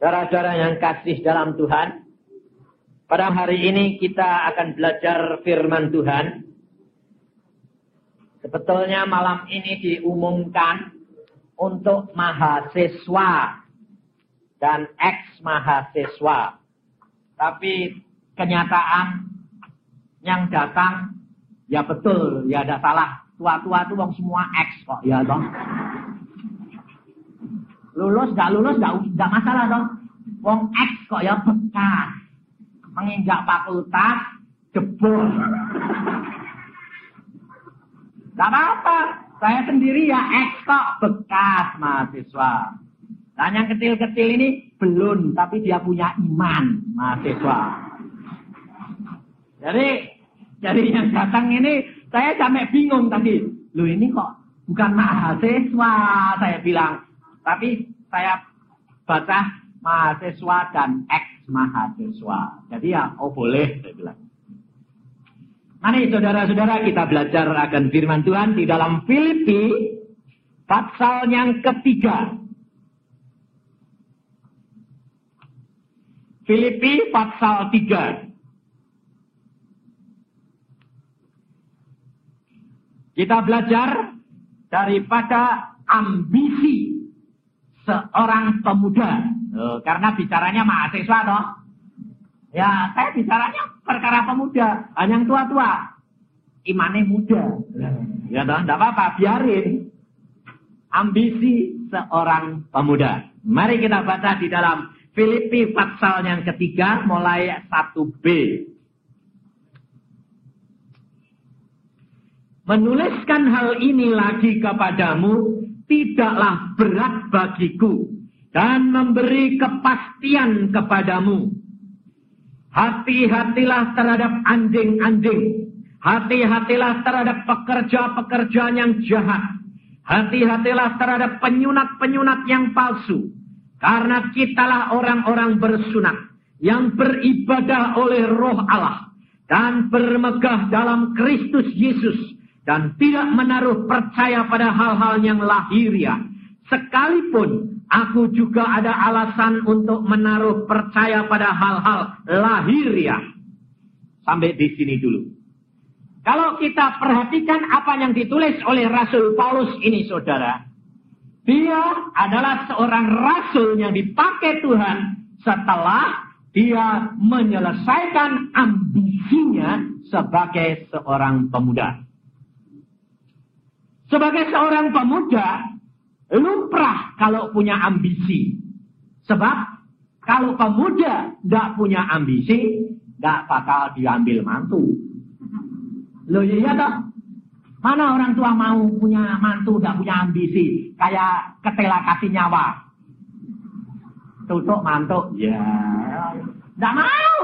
Saudara-saudara yang kasih dalam Tuhan, pada hari ini kita akan belajar firman Tuhan. Sebetulnya malam ini diumumkan untuk mahasiswa dan ex-mahasiswa. Tapi kenyataan yang datang, ya betul, ya ada salah. Tua-tua itu wong semua ex kok, ya toh. Lulus gak masalah dong. Wong X kok ya bekas. Menginjak fakultas, jebol. Gak apa-apa. Saya sendiri ya X kok bekas mahasiswa. Dan yang kecil-kecil ini belum, tapi dia punya iman mahasiswa. Jadi yang datang ini saya sampai bingung tadi. Loh ini kok bukan mahasiswa, saya bilang. Tapi saya baca mahasiswa dan ex-mahasiswa. Jadi ya, oh boleh, saya bilang. Mari saudara-saudara kita belajar akan firman Tuhan di dalam Filipi pasal yang ketiga. Filipi pasal 3. Kita belajar daripada ambisi seorang pemuda. Karena bicaranya mahasiswa toh. Ya, saya bicaranya perkara pemuda. Hanya yang tua-tua. Imannya muda. Ya toh, enggak apa-apa, biarin. Ambisi seorang pemuda. Mari kita baca di dalam Filipi pasal yang ketiga mulai 1b. Menuliskan hal ini lagi kepadamu tidaklah berat bagiku dan memberi kepastian kepadamu. Hati-hatilah terhadap anjing-anjing. Hati-hatilah terhadap pekerja-pekerja yang jahat. Hati-hatilah terhadap penyunat-penyunat yang palsu. Karena kitalah orang-orang bersunat yang beribadah oleh Roh Allah dan bermegah dalam Kristus Yesus. Dan tidak menaruh percaya pada hal-hal yang lahiriah. Sekalipun aku juga ada alasan untuk menaruh percaya pada hal-hal lahiriah. Sampai di sini dulu. Kalau kita perhatikan apa yang ditulis oleh Rasul Paulus ini saudara. Dia adalah seorang rasul yang dipakai Tuhan setelah dia menyelesaikan ambisinya sebagai seorang pemuda. Sebagai seorang pemuda, lumrah kalau punya ambisi. Sebab, kalau pemuda tidak punya ambisi, tidak bakal diambil mantu. Loh iya toh? Mana orang tua mau punya mantu, tidak punya ambisi. Kayak ketela kasih nyawa. Tutuk mantu. Ya, tidak mau.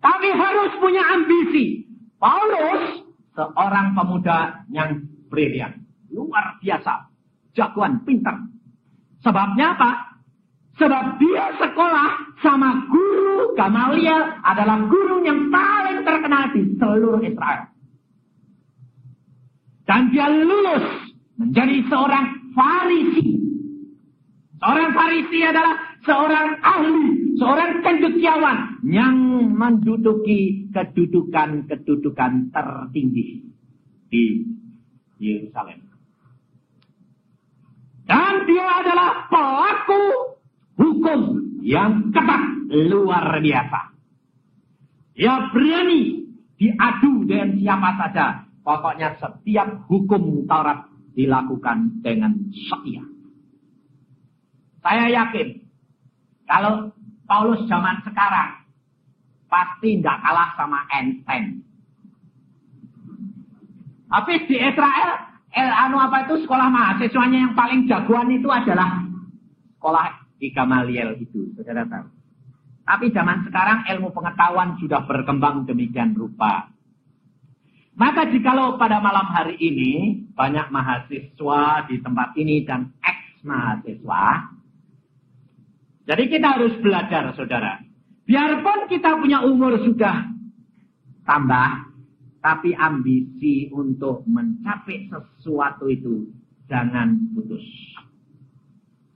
Tapi harus punya ambisi. Paulus, seorang pemuda yang brilian, luar biasa, jagoan, pintar. Sebabnya apa? Sebab dia sekolah sama guru Gamaliel adalah guru yang paling terkenal di seluruh Israel. Dan dia lulus menjadi seorang Farisi. Seorang Farisi adalah seorang ahli, seorang cendekiawan yang menduduki kedudukan tertinggi di Yerusalem. Dan dia adalah pelaku hukum yang ketat luar biasa. Dia berani diadu dengan siapa saja. Pokoknya setiap hukum Taurat dilakukan dengan setia. Saya yakin kalau Paulus zaman sekarang pasti tidak kalah sama Einstein. Tapi di Israel, sekolah mahasiswanya yang paling jagoan itu adalah sekolah di Gamaliel itu, saudara tahu. Tapi zaman sekarang ilmu pengetahuan sudah berkembang demikian rupa. Maka jikalau pada malam hari ini banyak mahasiswa di tempat ini dan ex-mahasiswa, jadi kita harus belajar, saudara. Biarpun kita punya umur sudah tambah, tapi ambisi untuk mencapai sesuatu itu jangan putus.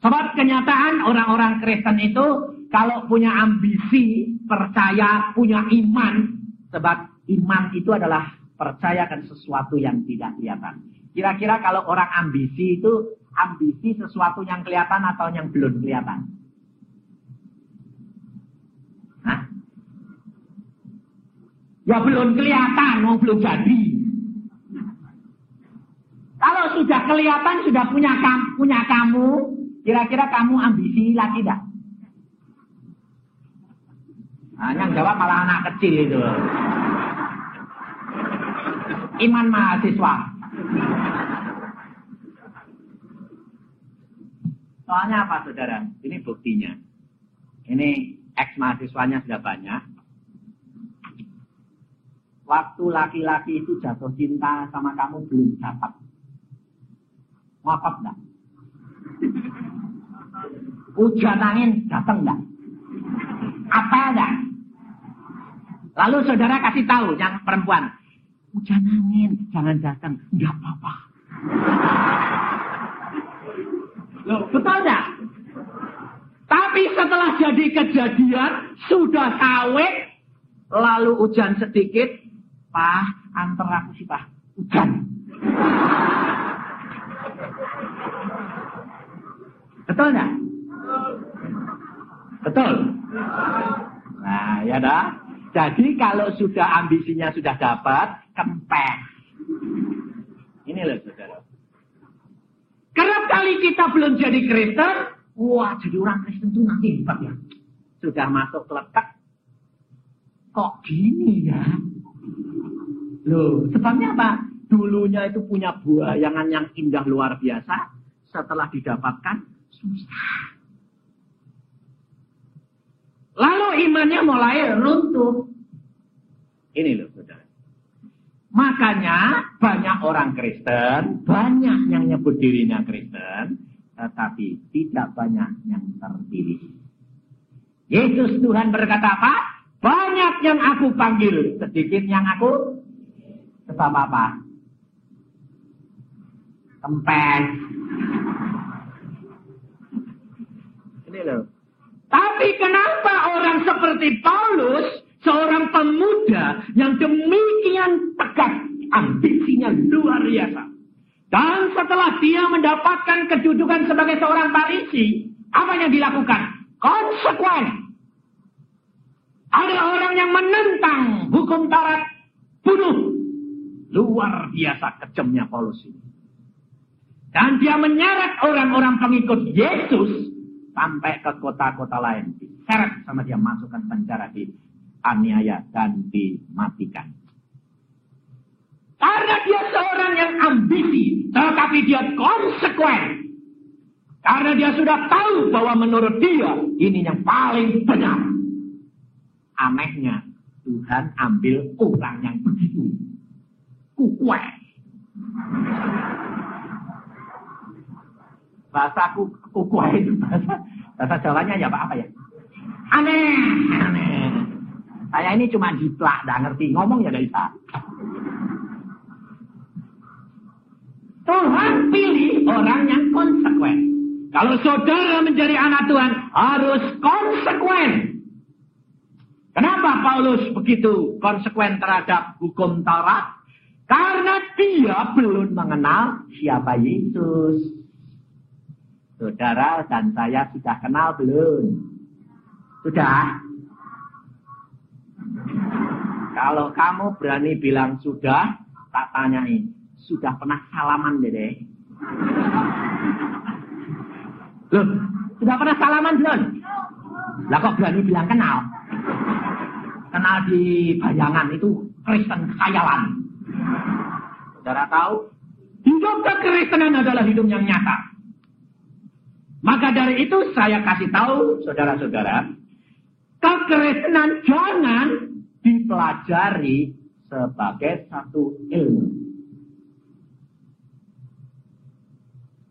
Sebab kenyataan orang-orang Kristen itu kalau punya ambisi, percaya, punya iman. Sebab iman itu adalah percayakan sesuatu yang tidak kelihatan. Kira-kira kalau orang ambisi itu, ambisi sesuatu yang kelihatan atau yang belum kelihatan? Hah? Ya belum kelihatan, belum jadi. Kalau sudah kelihatan, sudah punya kamu, kira-kira kamu ambisi lagi tidak? Nah, yang jawab malah anak kecil itu. Iman mahasiswa. Soalnya apa, saudara? Ini buktinya. Ini ex-mahasiswanya sudah banyak. Waktu laki-laki itu jatuh cinta sama kamu belum dapat. Ngapap enggak? Hujan angin datang enggak? Apa enggak? Lalu saudara kasih tahu yang perempuan, hujan angin jangan datang, enggak apa-apa. Loh, betul enggak? Tapi setelah jadi kejadian, sudah sawit, lalu hujan sedikit, Pak, antar aku sih Pak, hujan. Betul enggak? Betul. Nah, ya dah. Jadi kalau sudah ambisinya sudah dapat, kempes. Ini loh, saudara. Kerap kali kita belum jadi Kristen, wah jadi orang Kristen itu nanti hebat ya. Sudah masuk letak, kok gini ya? Loh, sebabnya apa? Dulunya itu punya bayangan yang indah luar biasa, setelah didapatkan, susah. Lalu imannya mulai runtuh. Ini loh, saudara. Makanya banyak orang Kristen, banyak yang nyebut dirinya Kristen, tetapi tidak banyak yang terpilih. Yesus Tuhan berkata apa? Banyak yang aku panggil, sedikit yang aku sebab apa? Kempes. Ini loh. Tapi kenapa orang seperti Paulus, seorang pemuda yang demikian tegas, ambisinya luar biasa. Dan setelah dia mendapatkan kedudukan sebagai seorang Farisi, apa yang dilakukan? Konsekuen. Ada orang yang menentang hukum Taurat, bunuh. Luar biasa kejamnya Paulus ini. Dan dia menyeret orang-orang pengikut Yesus sampai ke kota-kota lain. Diseret sama dia, masukkan penjara, dianiaya dan dimatikan. Karena dia seorang yang ambisi, tetapi dia konsekuen. Karena dia sudah tahu bahwa menurut dia, ini yang paling benar. Anehnya, Tuhan ambil orang yang begitu. Kukue. Bahasa kukue itu bahasa Jawanya ya apa ya? Aneh. Saya ini cuma jiplak, gak ngerti. Ngomong ya gak bisa. Tuhan pilih orang yang konsekuen. Kalau saudara menjadi anak Tuhan, harus konsekuen. Kenapa Paulus begitu konsekuen terhadap hukum Taurat? Karena dia belum mengenal siapa Yesus. Saudara dan saya sudah kenal belum? Sudah? Kalau kamu berani bilang sudah, tak tanyain. Sudah pernah salaman, Dede? Loh, sudah pernah salaman belum? Lah kok berani bilang kenal? Kenal di bayangan, itu Kristen khayalan. Saudara tahu? Hidup kekristenan adalah hidup yang nyata. Maka dari itu saya kasih tahu saudara-saudara, kekristenan jangan dipelajari sebagai satu ilmu.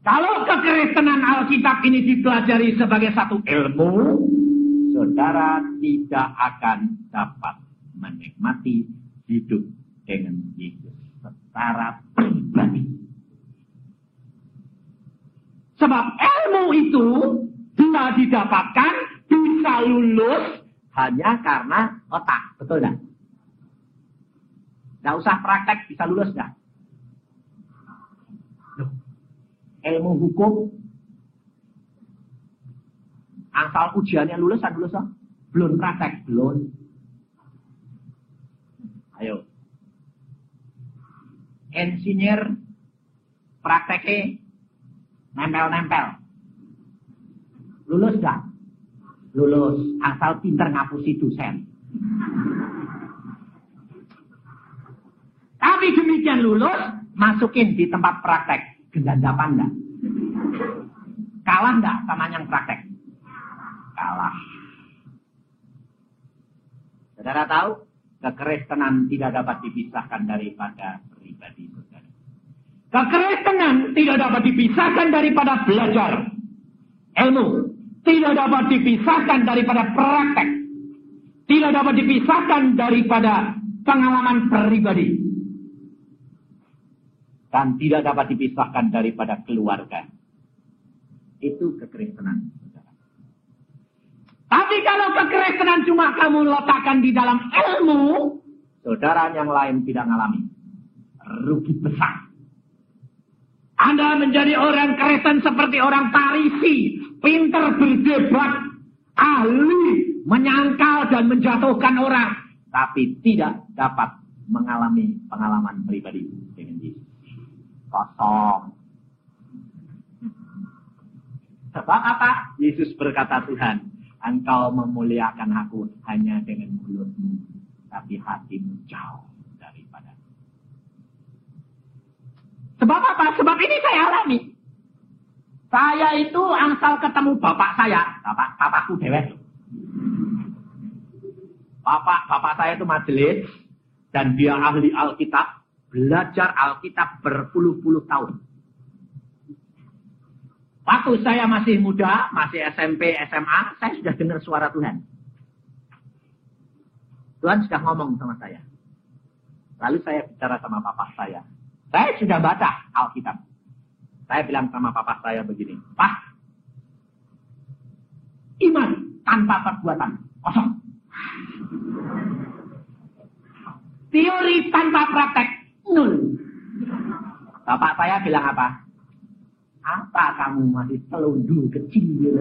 Kalau kekristenan Alkitab ini dipelajari sebagai satu ilmu, saudara tidak akan dapat menikmati hidup dengan Yesus secara pribadi. Sebab ilmu itu bila didapatkan bisa lulus hanya karena otak. Betul enggak? Nggak usah praktek bisa lulus enggak? Ilmu hukum asal ujiannya lulus kan lulus? Belum praktek, belum. Ayo. Engineer prakteknya nempel-nempel. Lulus enggak? Lulus, asal pinter ngapusi dosen. Tapi demikian lulus, masukin di tempat praktek. Gendandapan enggak? Kalah enggak sama yang praktek? Kalah. Saudara tahu, kekristenan tidak dapat dipisahkan daripada pribadi saudara. Kekristenan tidak dapat dipisahkan daripada belajar ilmu. Tidak dapat dipisahkan daripada praktek. Tidak dapat dipisahkan daripada pengalaman pribadi. Dan tidak dapat dipisahkan daripada keluarga. Itu kekristenan. Tapi kalau kekristenan cuma kamu letakkan di dalam ilmu, saudara yang lain tidak mengalami. Rugi besar. Anda menjadi orang Kristen seperti orang Farisi, pintar berdebat, ahli menyangkal dan menjatuhkan orang, tapi tidak dapat mengalami pengalaman pribadi dengan Yesus. Kosong. Sebab apa? Yesus berkata, Tuhan, engkau memuliakan aku hanya dengan mulutmu, tapi hatimu jauh daripada. Sebab apa? Sebab ini saya alami. Saya itu asal ketemu bapak saya, bapakku dewek. Bapak saya itu majelis, dan dia ahli Alkitab, belajar Alkitab berpuluh-puluh tahun. Waktu saya masih muda, masih SMP, SMA, saya sudah dengar suara Tuhan. Tuhan sudah ngomong sama saya. Lalu saya bicara sama papa saya. Saya sudah baca Alkitab. Saya bilang sama papa saya begini, Pak, iman tanpa perbuatan kosong. Teori tanpa praktek nol. Bapak saya bilang apa? Apa kamu masih selundu kecil?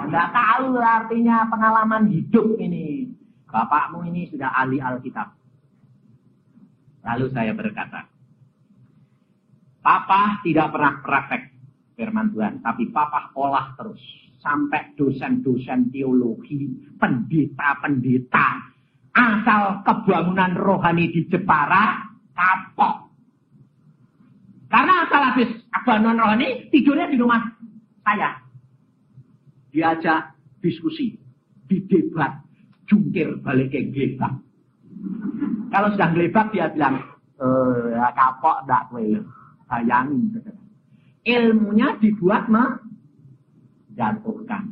Nggak tahu artinya pengalaman hidup ini. Bapakmu ini sudah ahli Alkitab. Lalu saya berkata, Papa tidak pernah praktek firman Tuhan, tapi Papa olah terus. Sampai dosen-dosen teologi, pendeta-pendeta, asal kebangunan rohani di Jepara, kapok. Karena asal habis kebangunan rohani, tidurnya di rumah saya. Diajak diskusi, didebat, jungkir balik ke gelebak. Kalau sudah gelebak, dia bilang, ya kapok enggak kowe. Bayangin, ilmunya dibuat menjatuhkan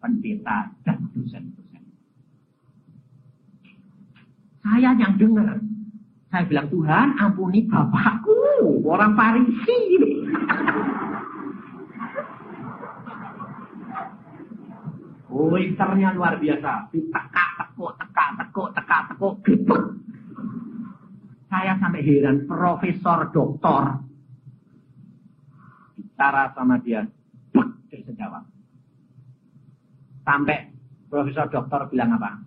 pendeta dan dosen-dosen. Saya yang dengar, saya bilang, Tuhan ampuni bapakku, orang Farisi ini. Winternya luar biasa, ditekak-tekuk, tekak-tekuk, gebek. Saya sampai heran, profesor, doktor, bicara sama dia, dia sejawab. Sampai profesor doktor bilang apa?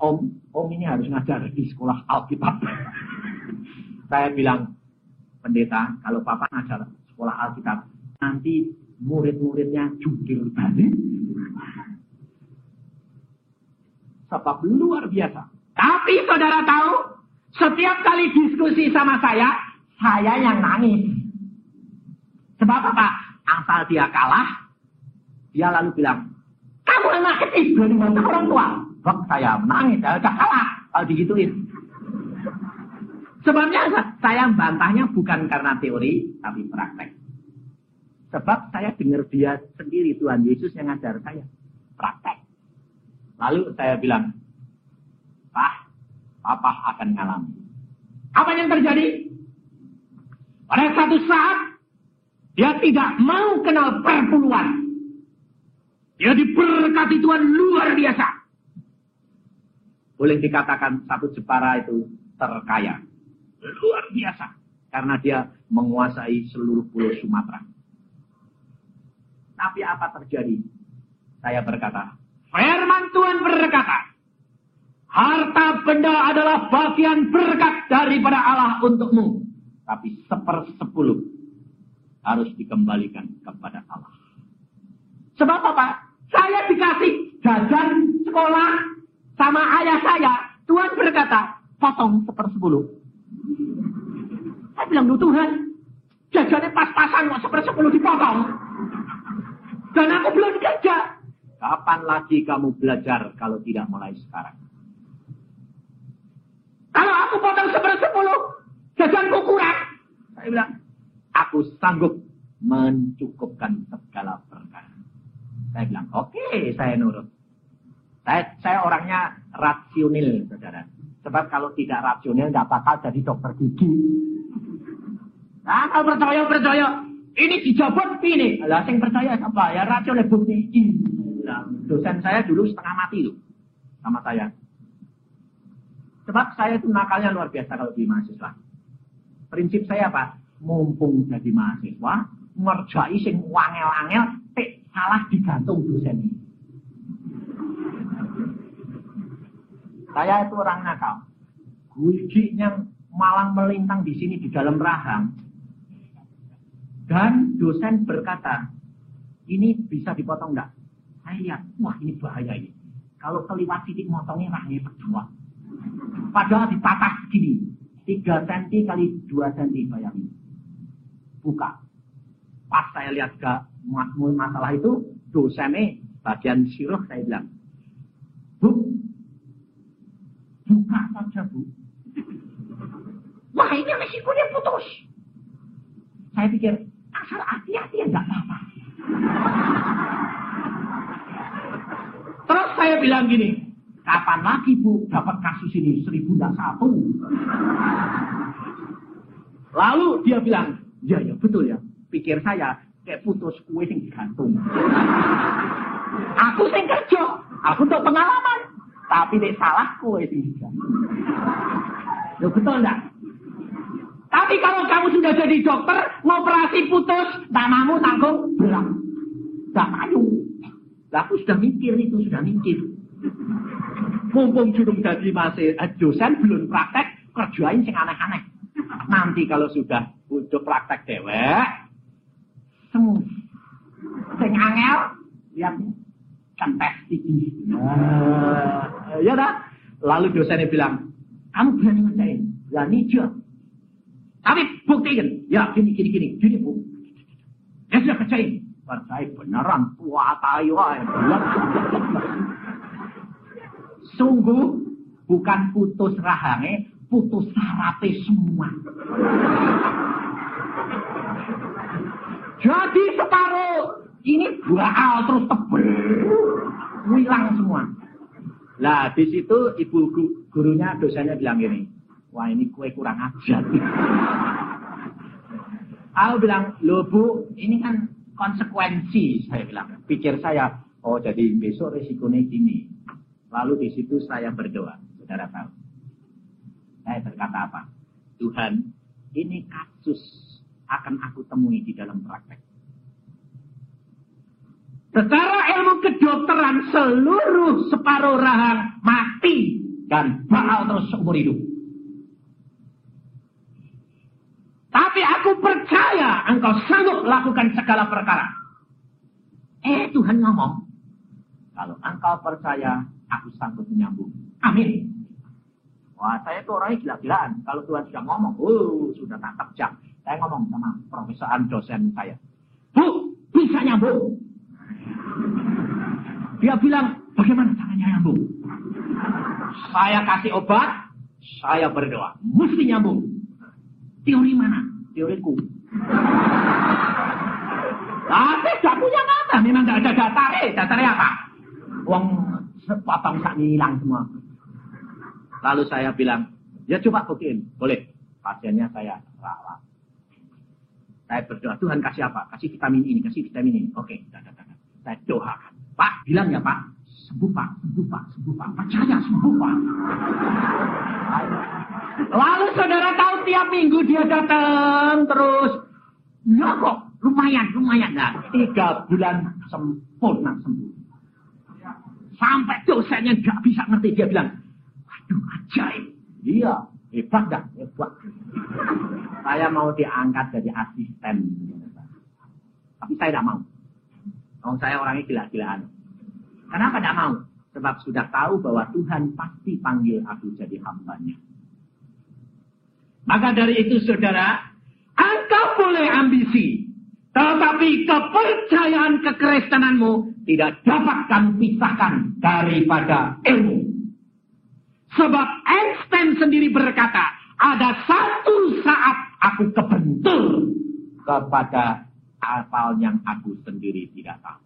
Om ini harus ngajar di sekolah Alkitab. Saya bilang, pendeta, kalau Papa ngajar sekolah Alkitab, nanti murid-muridnya jungkir balik. Sebab luar biasa. Tapi saudara tahu, setiap kali diskusi sama saya yang nangis. Sebab apa? Asal dia kalah, dia lalu bilang, kamu anak kecil, berani bantah orang tua. Bak, saya menangis, saya udah kalah kalau digituin. Sebabnya saya bantahnya bukan karena teori, tapi praktek. Sebab saya dengar dia sendiri, Tuhan Yesus yang ngajar saya. Praktek. Lalu saya bilang, Pak, Papa akan ngalami. Apa yang terjadi? Pada satu saat, Dia tidak mau kenal perpuluhan. Dia diberkati Tuhan luar biasa. Boleh dikatakan satu Jepara itu terkaya. Luar biasa. Karena dia menguasai seluruh pulau Sumatera. Tapi apa terjadi? Saya berkata, firman Tuhan berkata, harta benda adalah bagian berkat daripada Allah untukmu. Tapi 1/10 harus dikembalikan kepada Allah. Sebab apa? Saya dikasih jajan sekolah sama ayah saya. Tuhan berkata, potong 1/10. Saya bilang, Tuhan, jajannya pas-pasan kok 1/10 dipotong. Dan aku belum kerja. Kapan lagi kamu belajar kalau tidak mulai sekarang? Kalau aku potong 1/10, jajanku kurang. Saya bilang, aku sanggup mencukupkan segala perkara. Saya bilang, oke, saya nurut. Saya orangnya rasional, saudara. Sebab kalau tidak rasional, nggak bakal jadi dokter gigi. Nah, kalau percaya. Ini dijabut ini. Lah, yang percaya apa? Ya rasional bukti. Nah, dosen saya dulu setengah mati loh sama saya. Sebab saya itu nakalnya luar biasa kalau di mahasiswa. Prinsip saya apa? Mumpung jadi mahasiswa, ngerjai sing wangel-angel, salah digantung dosen ini. Saya itu orang nakal. Gujinya malang melintang di sini di dalam rahang. Dan dosen berkata, ini bisa dipotong enggak? Saya lihat, wah ini bahaya ini. Kalau keliwat titik motongnya rahangnya berdua. Padahal dipatah segini. 3 cm kali 2 cm bayangin. Buka. Pas saya lihat masalah itu, dosennya bagian siruh saya bilang, Bu, buka saja Bu. Wah ini resikonya putus. Saya pikir, asal hati-hati ya enggak apa-apa. Terus saya bilang gini, kapan lagi Bu dapat kasus ini? 1000 enggak 1. Lalu dia bilang, ya betul ya. Pikir saya, kayak putus kue yang digantung. Aku sing kerja, aku tuh pengalaman. Tapi dia salah kue yang digantung. Ya betul enggak? Tapi kalau kamu sudah jadi dokter, ngoperasi putus, namamu tanggung berat. Gak payu. Aku sudah mikir itu, sudah mikir. Mumpung judung jadi masih dosen, belum praktek, kerjain sing aneh-aneh. Nanti kalau sudah butuh praktek dewek, semua sing angel, lihat kan tes tinggi. Ya dah. Lalu dosennya bilang, kamu berani ngerjain? Berani aja. Tapi buktikan, ya gini Bu. Ya sudah kerjain. Percaya beneran, tua tayo. Sungguh bukan putus rahangnya, putus sarate semua. Jadi separuh ini baal terus tebel, hilang semua. Lah di situ ibu gurunya, dosennya bilang gini, wah ini kue kurang ajar. Aku bilang, loh Bu, ini kan konsekuensi, saya bilang. Pikir saya, oh jadi besok risikonya gini. Lalu di situ saya berdoa, saudara tahu. Saya berkata apa? Tuhan, ini kasus akan aku temui di dalam praktek. Secara ilmu kedokteran, seluruh separuh rahang mati dan baal terus seumur hidup. Tapi aku percaya engkau sanggup lakukan segala perkara. Tuhan ngomong, kalau engkau percaya, aku sanggup menyambung. Amin. Wah, saya itu orangnya gila-gilaan. Kalau Tuhan sudah ngomong, sudah tangkap jam. Saya ngomong sama profesoran dosen saya. Bu, bisa nyambung. Dia bilang, bagaimana caranya nyambung? Saya kasih obat, saya berdoa. Mesti nyambung. Teori mana? Teoriku. Tapi gak punya data. Memang gak ada data. Datanya apa? Uang sepotong sak hilang semua. Lalu saya bilang, ya coba buktiin. Boleh. Pasiennya saya rawat. Saya berdoa, Tuhan kasih apa? Kasih vitamin ini, kasih vitamin ini. Oke, saya doakan. Pak, bilang ya Pak, sembuh Pak, sembuh Pak, sembuh Pak. Percaya, sembuh Pak. Lalu saudara tahu tiap minggu dia datang terus. Ya kok, lumayan. Nah, 3 bulan sempurna sembuh. Sampai dosennya gak bisa ngerti. Dia bilang, waduh ajaib. Iya, hebat gak? Hebat. Saya mau diangkat jadi asisten. Tapi saya tidak mau. Saya orangnya gila-gilaan. Kenapa tidak mau? Sebab sudah tahu bahwa Tuhan pasti panggil aku jadi hambanya. Maka dari itu saudara, engkau boleh ambisi. Tetapi kepercayaan kekristenanmu tidak dapat kamu pisahkan daripada ilmu. Sebab Einstein sendiri berkata, ada satu saat aku kebentur kepada hal yang aku sendiri tidak tahu.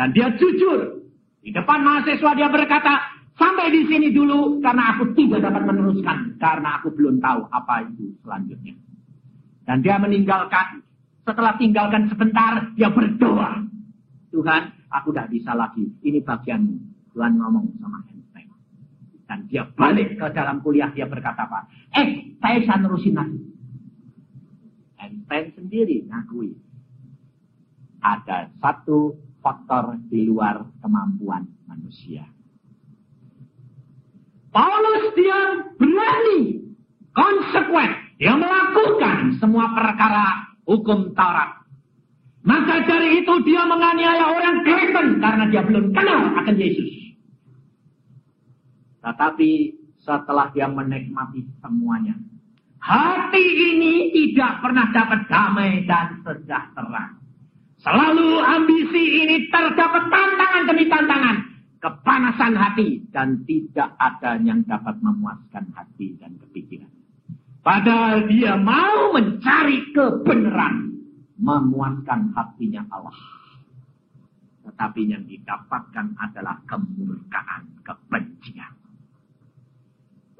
Dan dia jujur. Di depan mahasiswa dia berkata, sampai di sini dulu karena aku tidak dapat meneruskan. Karena aku belum tahu apa itu selanjutnya. Dan dia meninggalkan. Setelah tinggalkan sebentar, dia berdoa. Tuhan, aku tidak bisa lagi. Ini bagianmu. Tuhan ngomong sama Einstein. Dan dia balik ke dalam kuliah. Dia berkata apa? Saya bisa nerusin lagi. Einstein sendiri ngakui. Ada satu faktor di luar kemampuan manusia. Paulus dia berani, konsekuen. Dia melakukan semua perkara hukum Taurat. Maka dari itu dia menganiaya orang Kristen karena dia belum kenal akan Yesus. Tetapi setelah dia menikmati semuanya, hati ini tidak pernah dapat damai dan sejahtera. Selalu ambisi ini terdapat tantangan demi tantangan. Kepanasan hati dan tidak ada yang dapat memuaskan hati dan kepikiran. Padahal dia mau mencari kebenaran. Memuaskan hatinya Allah. Tetapi yang didapatkan adalah kemurkaan, kebencian.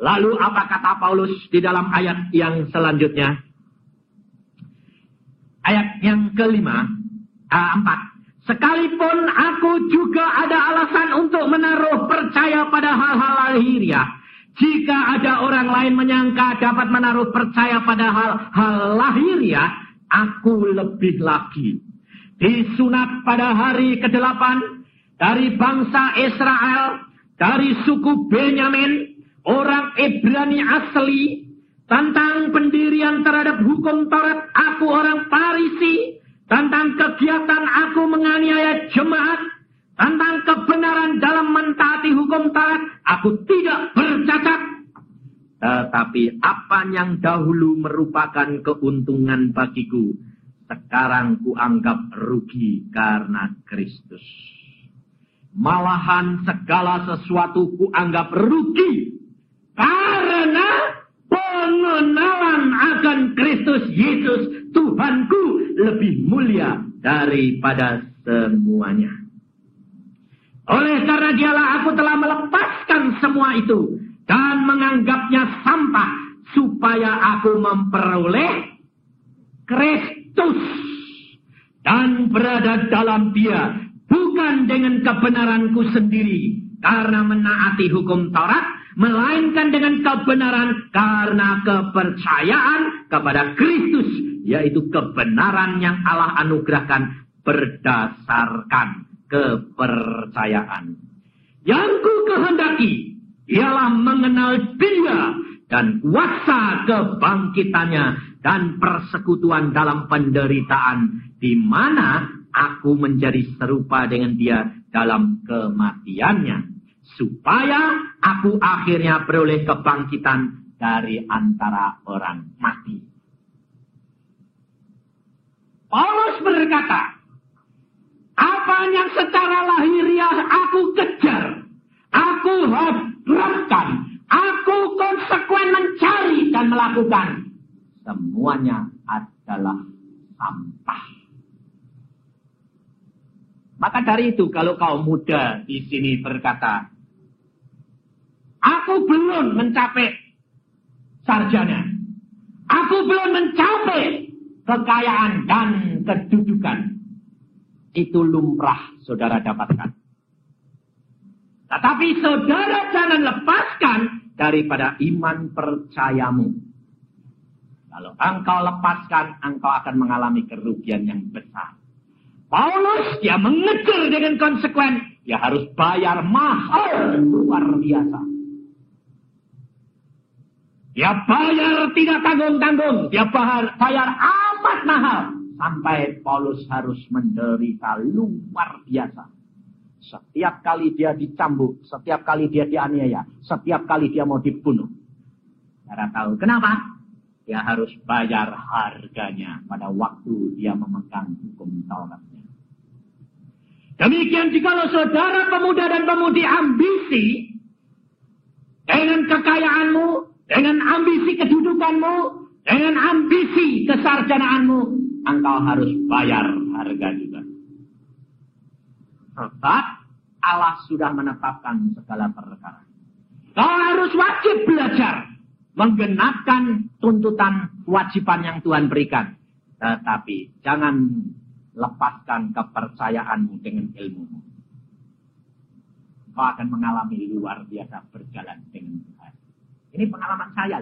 Lalu apa kata Paulus di dalam ayat yang selanjutnya? Ayat yang ke-4. Sekalipun aku juga ada alasan untuk menaruh percaya pada hal-hal lahiriah. Jika ada orang lain menyangka dapat menaruh percaya pada hal-hal lahiriah, aku lebih lagi. Disunat pada hari ke-8 dari bangsa Israel, dari suku Benyamin, orang Ibrani asli, tentang pendirian terhadap hukum Taurat, aku orang Farisi, tentang kegiatan aku menganiaya jemaat, tentang kebenaran dalam mentaati hukum Taurat, aku tidak bercacat. Tetapi apa yang dahulu merupakan keuntungan bagiku, sekarang kuanggap rugi karena Kristus. Malahan segala sesuatu kuanggap rugi karena pengenalan akan Kristus Yesus Tuhanku lebih mulia daripada semuanya. Oleh karena dialah aku telah melepaskan semua itu dan menganggapnya sampah supaya aku memperoleh Kristus dan berada dalam Dia, bukan dengan kebenaranku sendiri karena menaati hukum Taurat, melainkan dengan kebenaran karena kepercayaan kepada Kristus, yaitu kebenaran yang Allah anugerahkan berdasarkan kepercayaan. Yang ku kehendaki ialah mengenal Dia dan kuasa kebangkitannya dan persekutuan dalam penderitaan, di mana aku menjadi serupa dengan Dia dalam kematiannya, supaya aku akhirnya beroleh kebangkitan dari antara orang mati. Paulus berkata, apa yang secara lahiriah aku kejar, aku harapkan, aku konsekuen mencari dan melakukan, semuanya adalah sampah. Maka dari itu kalau kaum muda di sini berkata, aku belum mencapai sarjana, aku belum mencapai kekayaan, dan kedudukan. Itu lumrah saudara dapatkan. Tetapi saudara jangan lepaskan daripada iman percayamu. Kalau engkau lepaskan, engkau akan mengalami kerugian yang besar. Paulus, dia mengejar dengan konsekuen. Dia harus bayar mahal luar biasa. Dia bayar tidak tanggung-tanggung. Dia bayar amat mahal. Sampai Paulus harus menderita luar biasa. Setiap kali dia dicambuk, setiap kali dia dianiaya, setiap kali dia mau dibunuh. Saudara tahu kenapa? Dia harus bayar harganya pada waktu dia memegang hukum Tauratnya. Demikian jikalau saudara pemuda dan pemudi ambisi dengan kekayaanmu, dengan ambisi kedudukanmu, dengan ambisi kesarjanaanmu, engkau harus bayar harga juga. Sebab Allah sudah menetapkan segala perkara. Kau harus wajib belajar menggenapkan tuntutan kewajiban yang Tuhan berikan. Tetapi jangan lepaskan kepercayaanmu dengan ilmumu. Kau akan mengalami luar biasa berjalan dengan Tuhan. Ini pengalaman saya.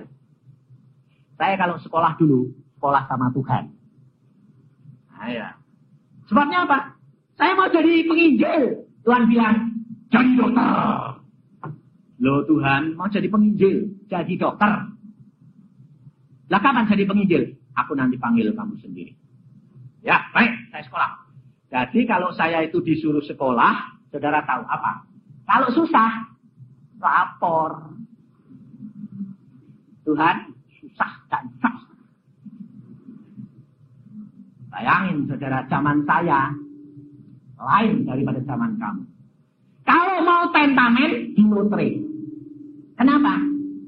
Saya kalau sekolah dulu, sekolah sama Tuhan. Nah, ya. Sebabnya apa? Saya mau jadi penginjil. Tuhan bilang, jadi dokter. Loh Tuhan, mau jadi penginjil, jadi dokter. Lah kapan jadi penginjil? Aku nanti panggil kamu sendiri. Ya, baik, saya sekolah. Jadi kalau saya itu disuruh sekolah, saudara tahu apa? Kalau susah, lapor. Tuhan, susah dan susah. Bayangin saudara, zaman saya lain daripada zaman kamu. Kalau mau tentamen, di lotre. Kenapa?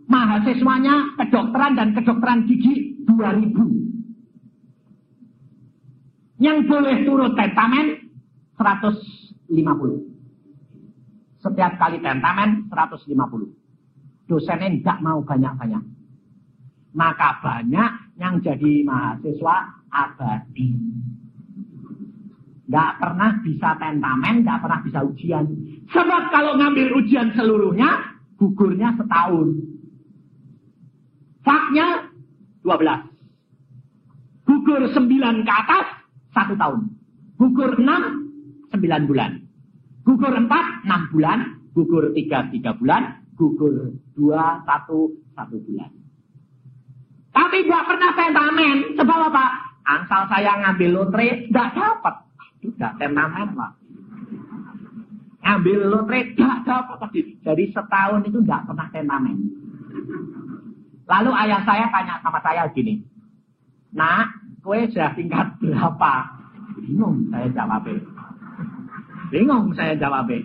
Mahasiswanya kedokteran dan kedokteran gigi 2.000. Yang boleh turut tentamen 150. Setiap kali tentamen 150. Dosennya tidak mau banyak-banyak. Maka banyak yang jadi mahasiswa abadi. Tidak pernah bisa tentamen, tidak pernah bisa ujian. Sebab kalau ngambil ujian seluruhnya, gugurnya setahun. Faknya 12. Gugur 9 ke atas, 1 tahun. Gugur 6, 9 bulan. Gugur 4, 6 bulan. Gugur 3, 3 bulan. Gugur 2, 1 bulan. Tapi tidak pernah tentamen. Sebab apa? Asal saya ngambil lotre, tidak dapat. Tidak tentamen lah. Ngambil lotre, tidak dapat. Jadi setahun itu tidak pernah tentamen. Lalu ayah saya tanya sama saya gini. Nak, kowe sudah tingkat berapa? Bingung saya jawabnya.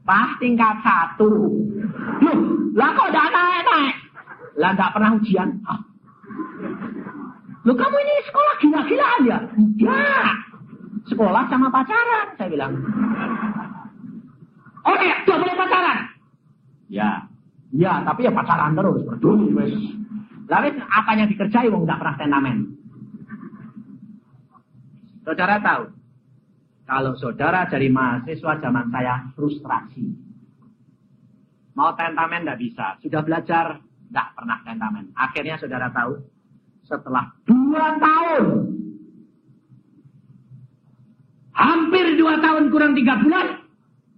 Pas tingkat 1. Loh, lah kok tidak naik-naik? Lah tidak pernah ujian. Loh kamu ini sekolah gila-gilaan ya? Enggak. Sekolah sama pacaran, saya bilang. Oh ya, tidak boleh pacaran. Ya, tapi ya pacaran terus. Berdua, wes. Lalu apa yang dikerjai, wong tidak pernah tentamen. Saudara tahu, kalau saudara jadi mahasiswa zaman saya frustrasi. Mau tentamen tidak bisa. Sudah belajar, tidak pernah tentamen. Akhirnya saudara tahu, setelah 2 tahun, hampir 2 tahun kurang 3 bulan.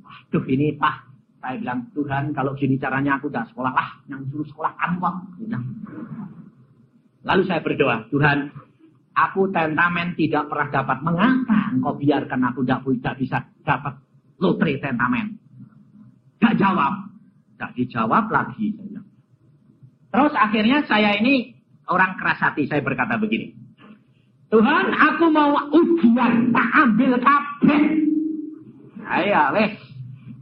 Waduh ini Pak, saya bilang Tuhan kalau gini caranya aku tidak sekolah lah. Yang suruh sekolah kamu Pak. Lalu saya berdoa, Tuhan aku tentamen tidak pernah dapat. Mengapa engkau biarkan aku tidak bisa dapat lotre tentamen? Tidak jawab. Tidak dijawab lagi. Terus akhirnya saya ini orang keras hati, saya berkata begini. Tuhan, aku mau ujian, tak ambil kabeh. Ayo, wes.